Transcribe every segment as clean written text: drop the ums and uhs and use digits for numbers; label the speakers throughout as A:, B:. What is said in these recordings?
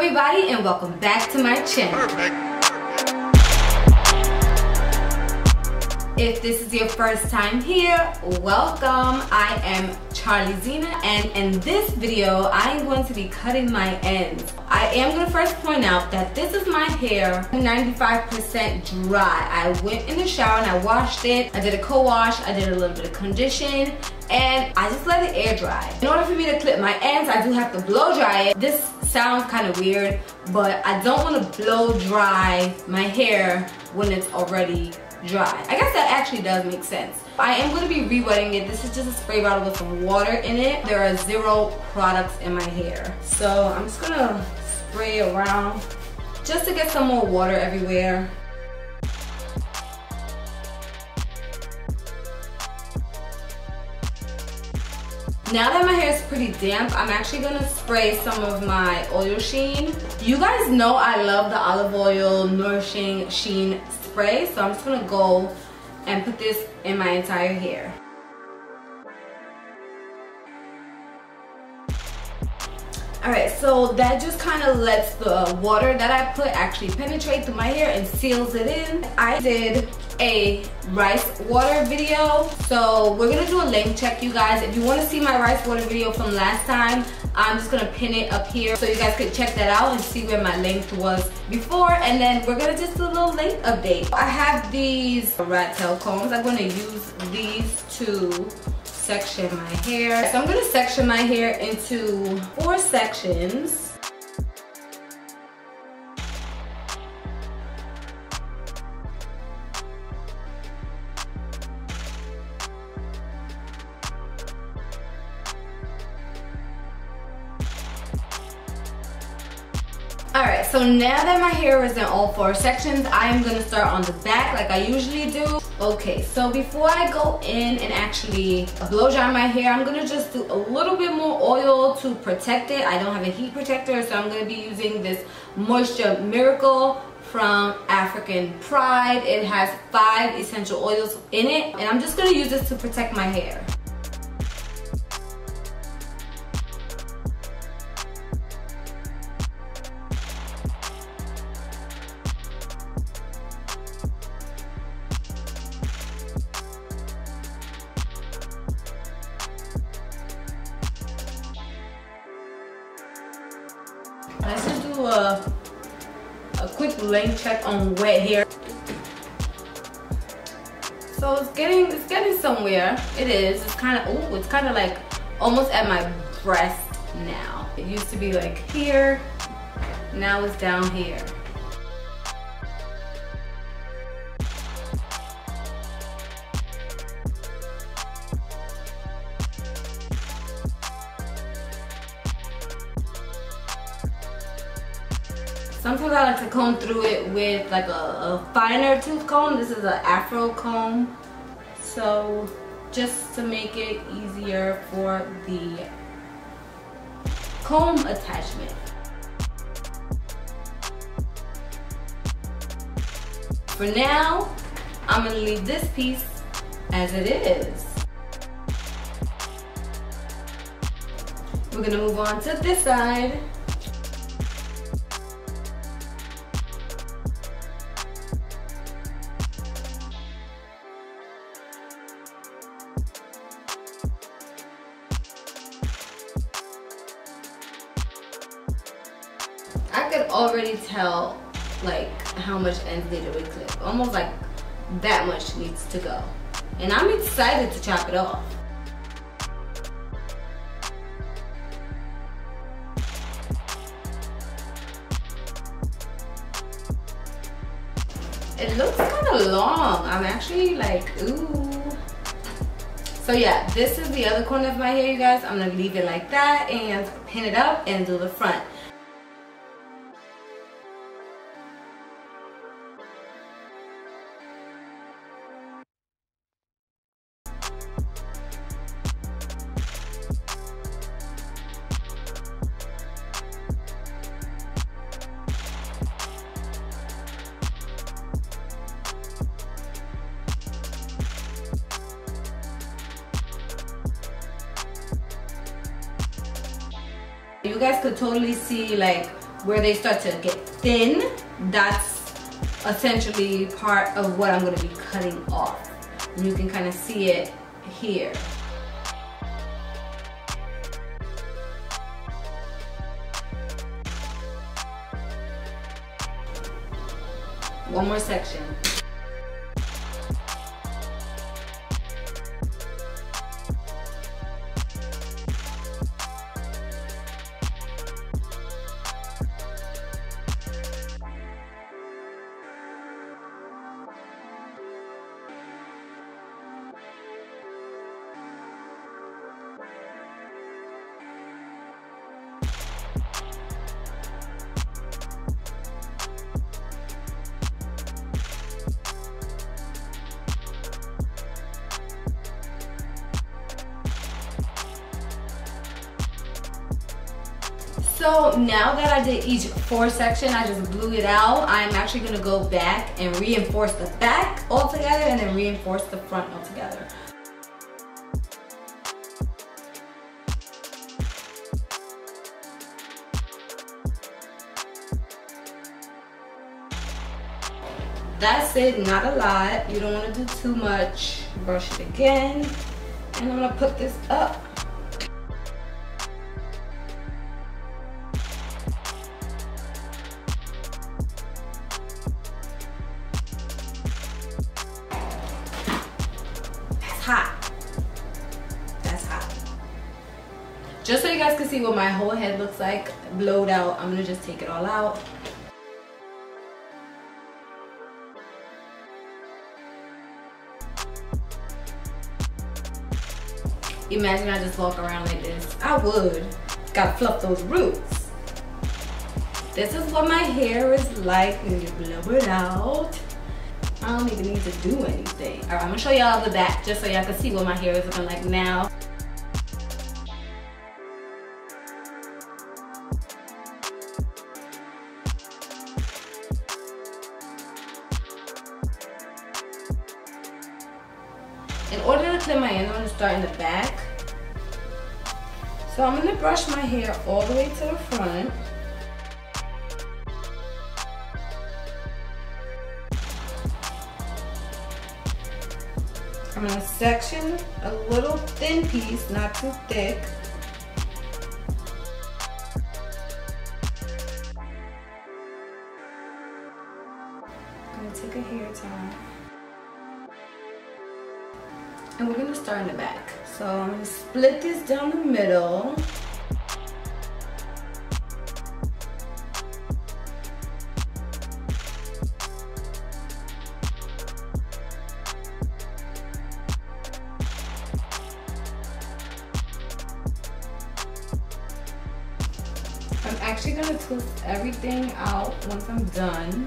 A: everybody, and welcome back to my channel. If this is your first time here, welcome. I am Charlie Zena, and in this video I am going to be cutting my ends. I am going to first point out that this is my hair 95% dry. I went in the shower and I washed it. I did a co-wash, I did a little bit of condition, and I just let it air dry. In order for me to clip my ends, I do have to blow dry it. This sounds kind of weird, but I don't want to blow dry my hair when it's already dry. I guess that actually does make sense. I am going to be re-wetting it. This is just a spray bottle with some water in it. There are 0 products in my hair. So I'm just going to spray around just to get some more water everywhere. Now that my hair is pretty damp, I'm actually going to spray some of my oil sheen. You guys know I love the olive oil nourishing sheen spray, so I'm just going to go and put this in my entire hair. Alright, so that just kind of lets the water that I put actually penetrate through my hair and seals it in. I did a rice water video, so we're gonna do a length check, you guys. If you want to see my rice water video from last time, I'm just gonna pin it up here so you guys can check that out and see where my length was before, and then we're gonna just do a little length update. I have these rat tail combs. I'm gonna use these to section my hair. So I'm gonna section my hair into 4 sections. Alright, so now that my hair is in all 4 sections, I am going to start on the back like I usually do. Okay, so before I go in and actually blow dry my hair, I'm going to just do a little bit more oil to protect it. I don't have a heat protector, so I'm going to be using this Moisture Miracle from African Pride. It has 5 essential oils in it, and I'm just going to use this to protect my hair. Let's just do a quick length check on wet hair. So it's getting somewhere. It is. It's kind of like almost at my breast now. It used to be like here. Now it's down here. Sometimes I like to comb through it with like a finer tooth comb. This is an Afro comb. So just to make it easier for the comb attachment. For now, I'm going to leave this piece as it is. We're going to move on to this side. I could already tell like how much ends need to be clipped. Almost like that much needs to go. And I'm excited to chop it off. It looks kind of long. I'm actually like, ooh. So yeah, this is the other corner of my hair, you guys. I'm gonna leave it like that and pin it up and do the front. You guys could totally see like where they start to get thin, that's essentially part of what I'm going to be cutting off. And you can kind of see it here. One more section. So now that I did each 4 section, I just blew it out. I'm actually gonna go back and reinforce the back all together and then reinforce the front all together. That's it, not a lot. You don't wanna do too much. Brush it again. And I'm gonna put this up. Hot. That's hot. Just so you guys can see what my whole head looks like blowed out, I'm gonna just take it all out. Imagine I just walk around like this. I would. Gotta fluff those roots. This is what my hair is like when you blow it out. I don't even need to do anything. All right, I'm gonna show y'all the back just so y'all can see what my hair is looking like now. In order to clip my ends, I'm gonna start in the back. So I'm gonna brush my hair all the way to the front. I'm gonna section a little thin piece, not too thick. I'm gonna take a hair tie. And we're gonna start in the back. So I'm gonna split this down the middle. I'm actually gonna twist everything out once I'm done.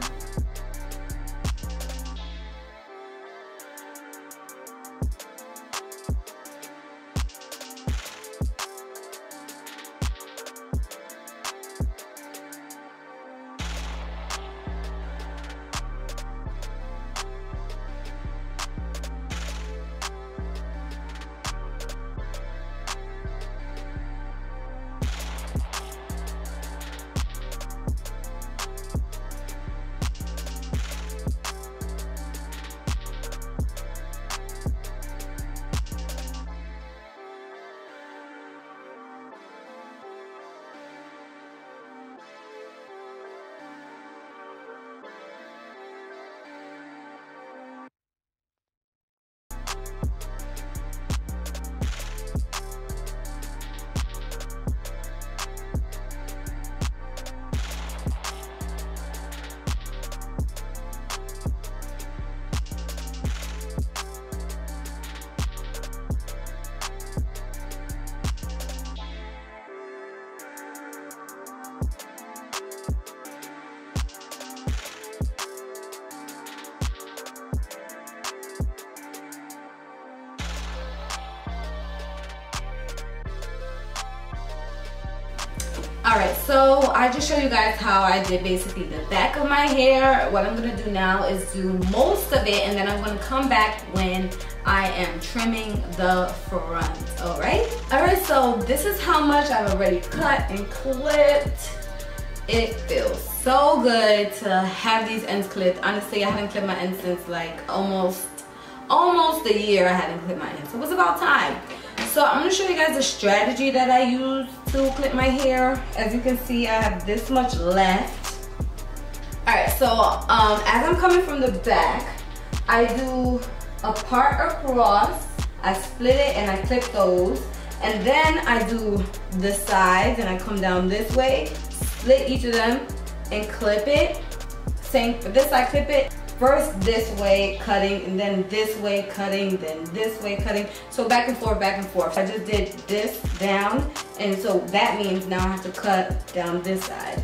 A: Alright, so I just showed you guys how I did basically the back of my hair. What I'm going to do now is do most of it, and then I'm going to come back when I am trimming the front. Alright, so this is how much I've already cut and clipped. It feels so good to have these ends clipped. Honestly, I haven't clipped my ends since like almost a year. I haven't clipped my ends. So it was about time. So I'm gonna show you guys the strategy that I use to clip my hair. As you can see, I have this much left. Alright, so as I'm coming from the back, I do a part across, I split it and I clip those. And then I do the sides and I come down this way, split each of them and clip it. Same for this side, clip it. First this way cutting, and then this way cutting, then this way cutting. So back and forth, back and forth. I just did this down, and so that means now I have to cut down this side.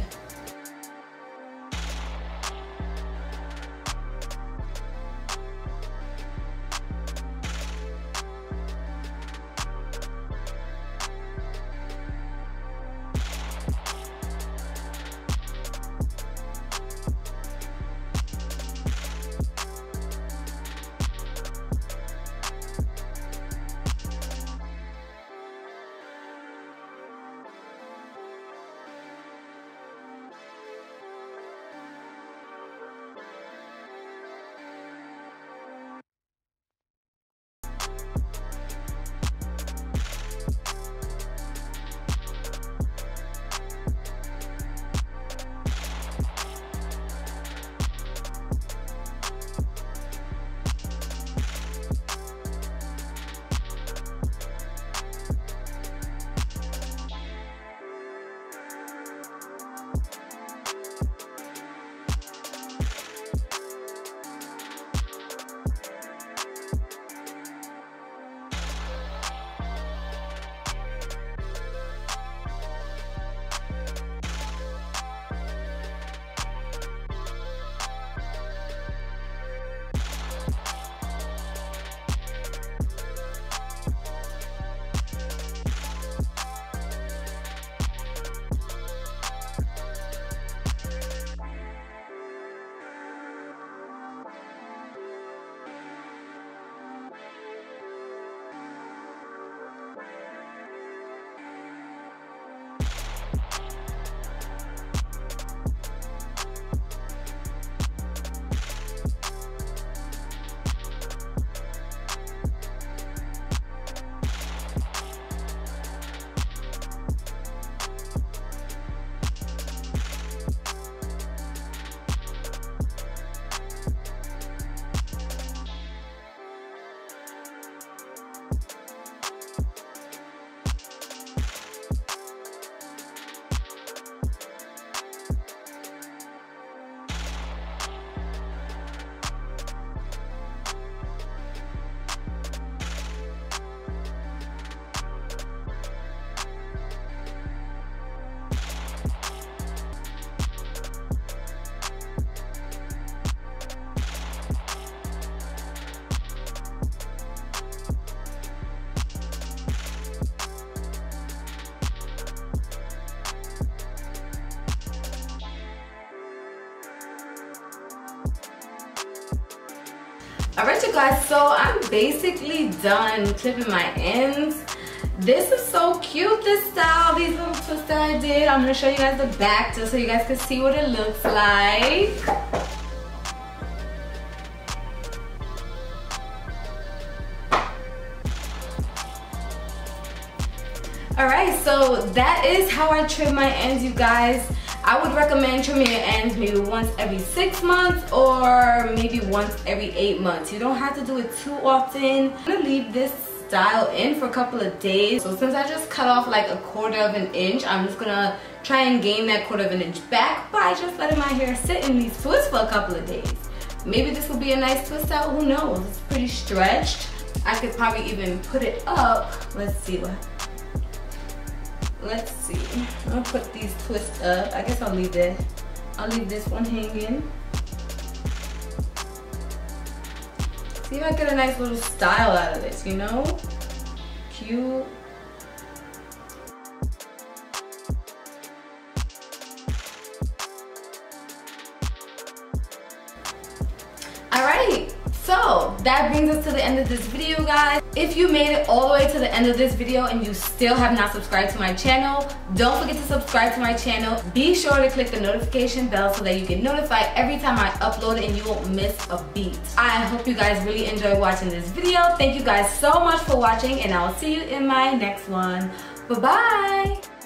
A: Alright you guys, so I'm basically done clipping my ends. This is so cute, this style, these little twists that I did. I'm going to show you guys the back just so you guys can see what it looks like. Alright, so that is how I trim my ends, you guys. I would recommend trimming your ends maybe once every 6 months or maybe once every 8 months. You don't have to do it too often. I'm gonna leave this style in for a couple of days. So since I just cut off like 1/4 of an inch, I'm just gonna try and gain that 1/4 of an inch back by just letting my hair sit in these twists for a couple of days. Maybe this will be a nice twist out, who knows? It's pretty stretched. I could probably even put it up. Let's see. I'll put these twists up. I guess I'll leave this one hanging. See if I get a nice little style out of this, you know? Cute. Alright, so that brings us to the end of this video, guys. If you made it all the way to the end of this video and you still have not subscribed to my channel, don't forget to subscribe to my channel. Be sure to click the notification bell so that you get notified every time I upload and you won't miss a beat. I hope you guys really enjoyed watching this video. Thank you guys so much for watching, and I'll see you in my next one. Bye-bye.